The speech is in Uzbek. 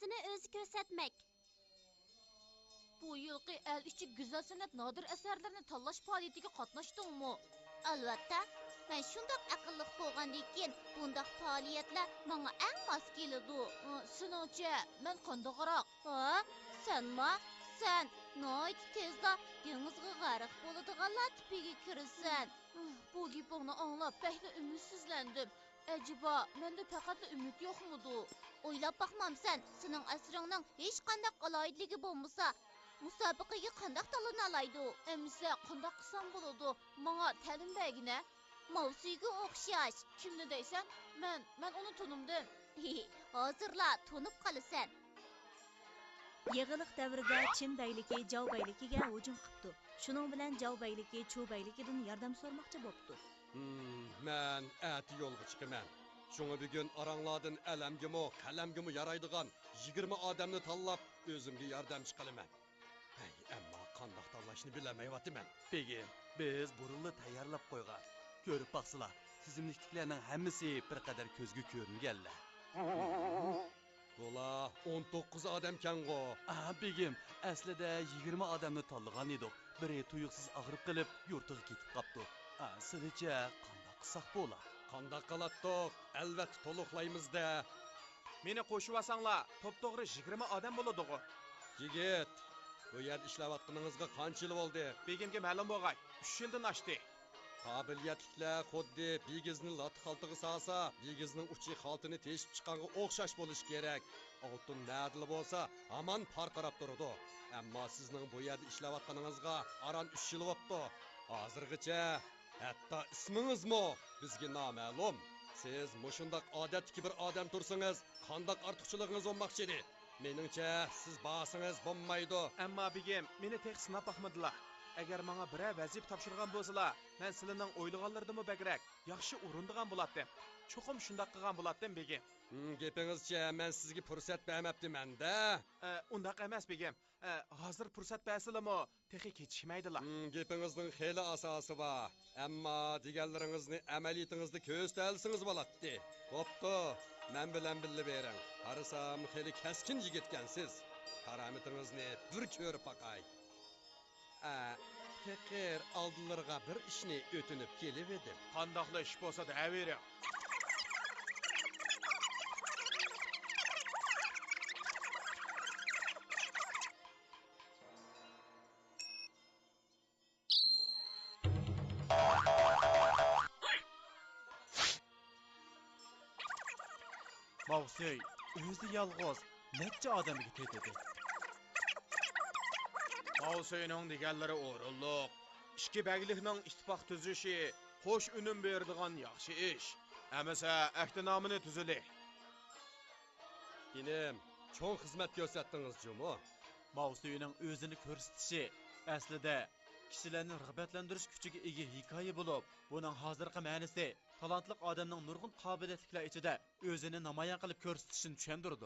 san'atini o'zi ko'rsatmak. Bu yilqi el içi güzel sanat nadir eserlerini tanlash faoliyatiga qatnashdingmi? Albatta, men shundoq aqlliq bo'lgandan keyin bundoq faoliyatlar menga eng mos keladi. Seningcha men qandaqroq? Ha, sen noit tezda dengizga g'arq bo'ladiganlar tipiga kirasan. Bu gapingni anglab pahla ümidsizlandim. Acaba menda faqat umid yo'qmidi? O'ylab boqmamsan, sening asringning hech qanday aloyidligi bo'lmasa, musobaqaga qanday talana olaydi? Emsa qanday qilsam bo'ladi? Menga ta'lim bergina. Mavzuga o'xshash. Kimni deysan? Men uni tunimdim. Hozirla tunib qolasan. Yig'iliq davrida Chin bayligi Jov bayligiga hujum qildi. Shuning bilan Jov bayligi Chu bayligidan yordam so'ramoqchi bo'pti. Men ati yo'lga chiqaman. Şunu bugün aranglardan ələmgimi, qalamgimi yaraydigan 20 adamni tanlab özümge yardımcı qalaman. Hey, amma qandaq tanlashni bilmayapman. Begim, biz burunli tayyorlab qo'ygan. Ko'rib baqsizlar, tizimliklarning hammasi bir qadar ko'zga ko'ringanlar. Bola 19 adamkan go. Begim, aslida 20 adamni tanlagan edik. Biri tuyuqsiz og'rib qilib, yurtiga ketib qopti. Sizcha qanday qilsak bo'lar? Qandaq qilatdiq, albatta to'liqlaymiz-da. Meni qo'shib olsanglar, top-to'g'ri 20 odam bo'ladi-ku. Yigit, bu yerda ishlayotganingizga qancha yil bo'ldi? Begimga ma'lum bo'lg'ay, 3 yildan oshdi. Qobiliyatliklar xuddi bigizni lat xaltiga salsa, bigizning uchi xaltini teshib chiqqanga o'xshash bo'lish kerak. Oltin nadil bo'lsa, hamon parqarab turadi. Ammo sizning bu yerda ishlayotganingizga aran 3 yil bo'ldi. Hozirgacha hatta ismingizmi bizga noma'lum. Siz mushundaq odatdagi bir odam tursangiz, qandoq ortiqchiligingiz bo'lmoqchi edi? Meningcha siz bosingiz bo'lmaydi. Ammo begim, meni tek sinab baxmadilar. Agar menga biror vazif topshirgan bo'lsalar, men sizlarning o'ylaganlarindan bagrak yaxshi o'rindigan bo'lardim. Cho'qim shundoq qilgan bo'lardim begim. Gapingizcha men sizga fursat bermabdiman-da. Undaq emas begim. Hozir fursat bersalarmi, texi ketishmaydilar. Gapingizning xeyli asosi bor. Ammo deganlaringizni amaliyatingizda ko'rsatilsangiz bo'ladi. Bo'pti, men bilan birga bering. Qarasam xeyli kaskin yigitkansiz. Parametringizni bir ko'rib baqay. Faqir oldillarga bir ishni o'tinib kelib edim. Qandoqli ish bo'lsa da avering. Mavsuy, o'zi yolg'iz necha odamga tetadi. Mavsuyning deganlari o'rinliq. Ikki baglikning ittifoq tuzishi xo'sh unum beradigan yaxshi ish. Amasa ahdinomini tuzili. Inim, cho'ng xizmat ko'rsatdingiz jumo. Mavsuyning o'zini ko'rsatishi aslida kishilarni rag'batlantirish kuchiga ega hikoya bo'lib, buning hozirgi ma'nosi talantli odamning nurg'un qobiliyatlar ichida o'zini namoyon qilib ko'rsatishini tushundirdi.